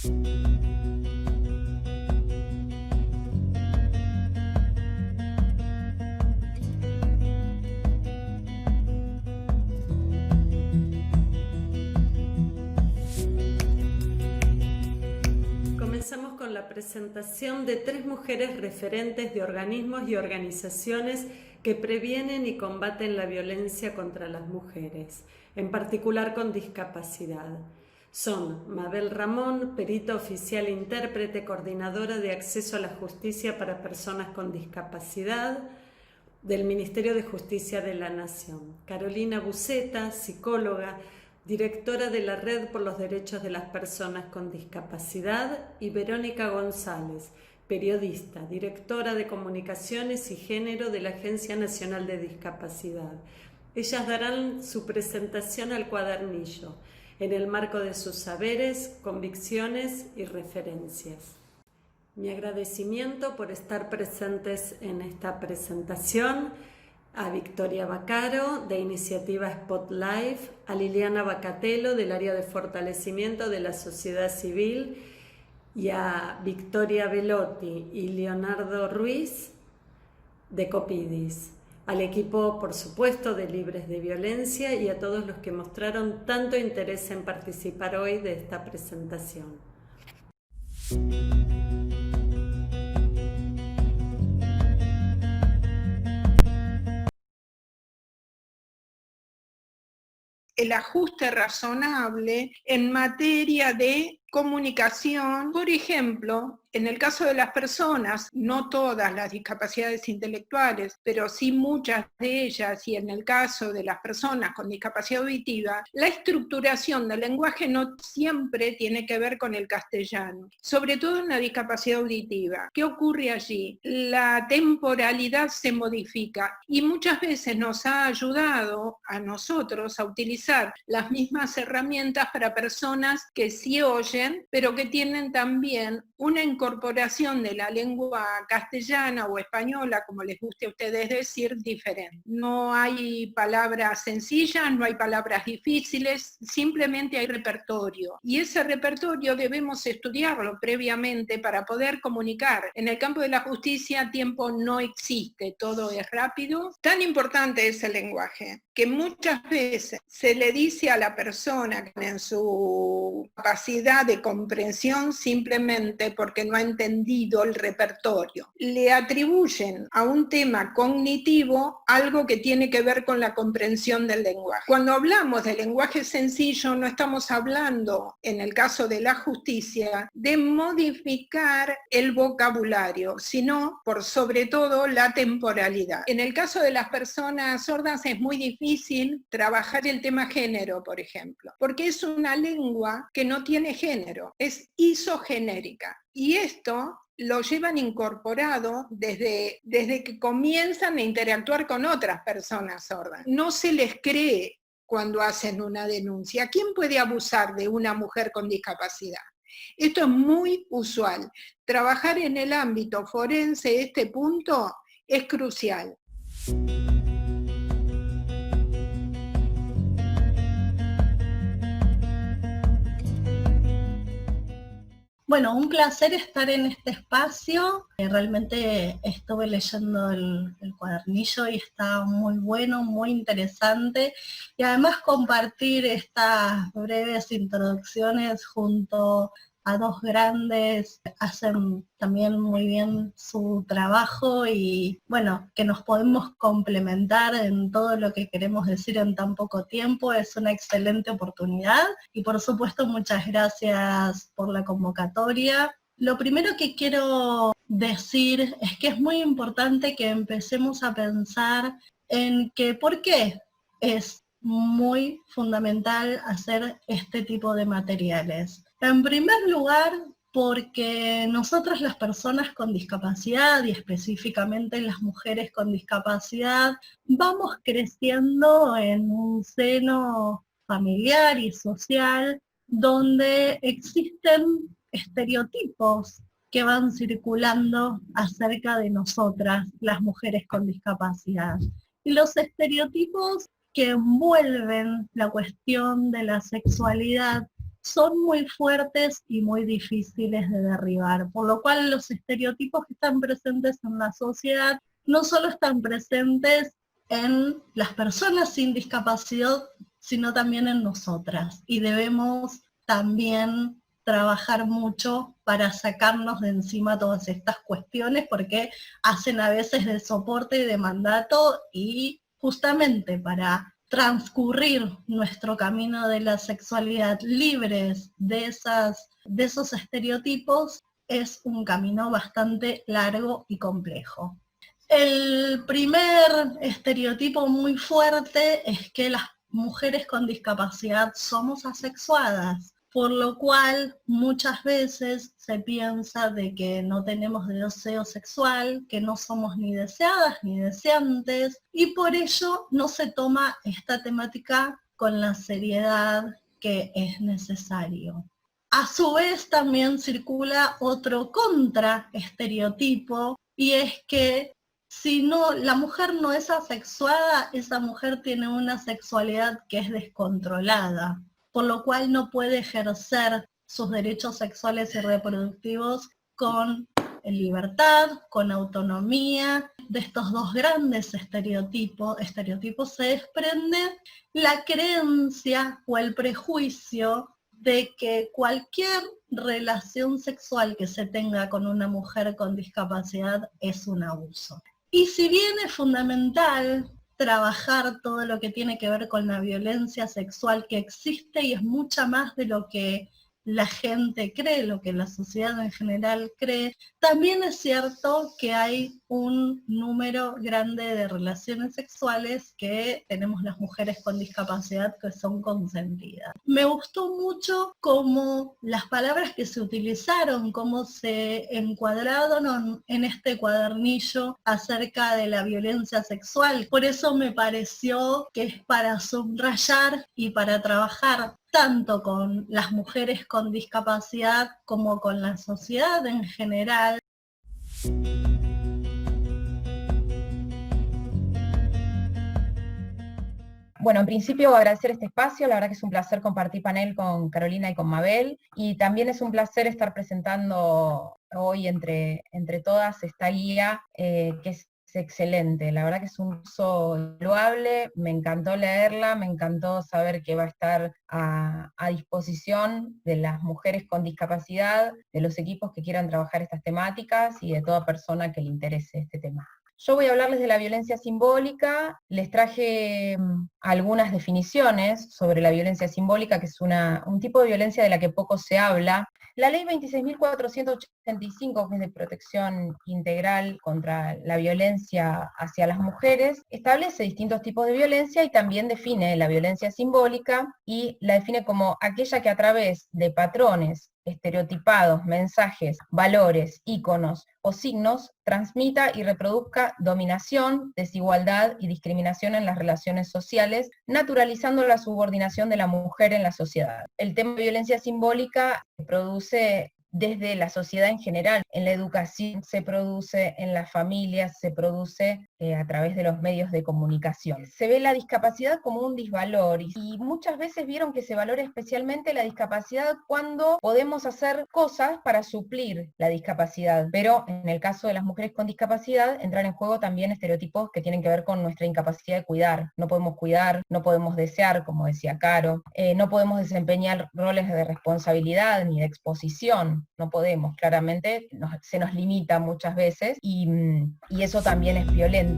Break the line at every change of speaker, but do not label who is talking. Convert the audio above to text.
Comenzamos con la presentación de 3 mujeres referentes de organismos y organizaciones que previenen y combaten la violencia contra las mujeres, en particular con discapacidad. Son Mabel Ramón, perita oficial intérprete, coordinadora de acceso a la justicia para personas con discapacidad del Ministerio de Justicia de la Nación. Carolina Buceta, psicóloga, directora de la Red por los Derechos de las Personas con Discapacidad, y Verónica González, periodista, directora de Comunicaciones y Género de la Agencia Nacional de Discapacidad. Ellas darán su presentación al cuadernillo, en el marco de sus saberes, convicciones y referencias. Mi agradecimiento por estar presentes en esta presentación a Victoria Baccaro, de Iniciativa Spotlife, a Liliana Bacatello, del área de fortalecimiento de la sociedad civil, y a Victoria Velotti y Leonardo Ruiz, de Copidis, al equipo, por supuesto, de Libres de Violencia, y a todos los que mostraron tanto interés en participar hoy de esta presentación.
El ajuste razonable en materia de comunicación, por ejemplo, en el caso de las personas, no todas las discapacidades intelectuales, pero sí muchas de ellas, y en el caso de las personas con discapacidad auditiva, la estructuración del lenguaje no siempre tiene que ver con el castellano, sobre todo en la discapacidad auditiva. ¿Qué ocurre allí? La temporalidad se modifica y muchas veces nos ha ayudado a nosotros a utilizar las mismas herramientas para personas que sí oyen, pero que tienen también una incorporación de la lengua castellana o española, como les guste a ustedes decir, diferente. No hay palabras sencillas, no hay palabras difíciles, simplemente hay repertorio. Y ese repertorio debemos estudiarlo previamente para poder comunicar. En el campo de la justicia, tiempo no existe, todo es rápido. Tan importante es el lenguaje, que muchas veces se le dice a la persona que en su capacidad de comprensión simplemente porque no ha entendido el repertorio. Le atribuyen a un tema cognitivo algo que tiene que ver con la comprensión del lenguaje. Cuando hablamos de lenguaje sencillo, no estamos hablando, en el caso de la justicia, de modificar el vocabulario, sino, por sobre todo, la temporalidad. En el caso de las personas sordas es muy difícil trabajar el tema género, por ejemplo, porque es una lengua que no tiene género, es isogenérica. Y esto lo llevan incorporado desde que comienzan a interactuar con otras personas sordas. No se les cree cuando hacen una denuncia. ¿Quién puede abusar de una mujer con discapacidad? Esto es muy usual. Trabajar en el ámbito forense este punto es crucial.
Bueno, un placer estar en este espacio. Realmente estuve leyendo el cuadernillo y está muy bueno, muy interesante. Y además compartir estas breves introducciones junto a dos grandes, hacen también muy bien su trabajo y bueno, que nos podemos complementar en todo lo que queremos decir en tan poco tiempo, es una excelente oportunidad y por supuesto muchas gracias por la convocatoria. Lo primero que quiero decir es que es muy importante que empecemos a pensar en que por qué es muy fundamental hacer este tipo de materiales. En primer lugar, porque nosotras las personas con discapacidad y específicamente las mujeres con discapacidad vamos creciendo en un seno familiar y social donde existen estereotipos que van circulando acerca de nosotras, las mujeres con discapacidad. Y los estereotipos que envuelven la cuestión de la sexualidad son muy fuertes y muy difíciles de derribar, por lo cual los estereotipos que están presentes en la sociedad no solo están presentes en las personas sin discapacidad, sino también en nosotras. Y debemos también trabajar mucho para sacarnos de encima todas estas cuestiones, porque hacen a veces de soporte y de mandato, y justamente para transcurrir nuestro camino de la sexualidad libres de esos estereotipos es un camino bastante largo y complejo. El primer estereotipo muy fuerte es que las mujeres con discapacidad somos asexuadas, por lo cual muchas veces se piensa de que no tenemos deseo sexual, que no somos ni deseadas ni deseantes, y por ello no se toma esta temática con la seriedad que es necesario. A su vez también circula otro contraestereotipo, y es que si no, la mujer no es asexuada, esa mujer tiene una sexualidad que es descontrolada, por lo cual no puede ejercer sus derechos sexuales y reproductivos con libertad, con autonomía. De estos dos grandes estereotipos se desprende la creencia o el prejuicio de que cualquier relación sexual que se tenga con una mujer con discapacidad es un abuso. Y si bien es fundamental trabajar todo lo que tiene que ver con la violencia sexual que existe, y es mucha más de lo que la gente cree, lo que la sociedad en general cree, también es cierto que hay un número grande de relaciones sexuales que tenemos las mujeres con discapacidad que son consentidas. Me gustó mucho cómo las palabras que se utilizaron, cómo se encuadraron en este cuadernillo acerca de la violencia sexual. Por eso me pareció que es para subrayar y para trabajar tanto con las mujeres con discapacidad como con la sociedad en general.
Bueno, en principio agradecer este espacio, la verdad que es un placer compartir panel con Carolina y con Mabel, y también es un placer estar presentando hoy entre todas esta guía que es excelente, la verdad que es un uso loable, me encantó leerla, me encantó saber que va a estar a disposición de las mujeres con discapacidad, de los equipos que quieran trabajar estas temáticas y de toda persona que le interese este tema. Yo voy a hablarles de la violencia simbólica, les traje algunas definiciones sobre la violencia simbólica, que es un tipo de violencia de la que poco se habla. La ley 26.485, que es de protección integral contra la violencia hacia las mujeres, establece distintos tipos de violencia y también define la violencia simbólica, y la define como aquella que a través de patrones estereotipados, mensajes, valores, íconos o signos, transmita y reproduzca dominación, desigualdad y discriminación en las relaciones sociales, naturalizando la subordinación de la mujer en la sociedad. El tema de violencia simbólica se produce desde la sociedad en general, en la educación se produce, en las familias se produce a través de los medios de comunicación. Se ve la discapacidad como un disvalor, y muchas veces vieron que se valora especialmente la discapacidad cuando podemos hacer cosas para suplir la discapacidad, pero en el caso de las mujeres con discapacidad entran en juego también estereotipos que tienen que ver con nuestra incapacidad de cuidar. No podemos cuidar, no podemos desear, como decía Caro, no podemos desempeñar roles de responsabilidad ni de exposición. No podemos, claramente se nos limita muchas veces, y eso también es violento.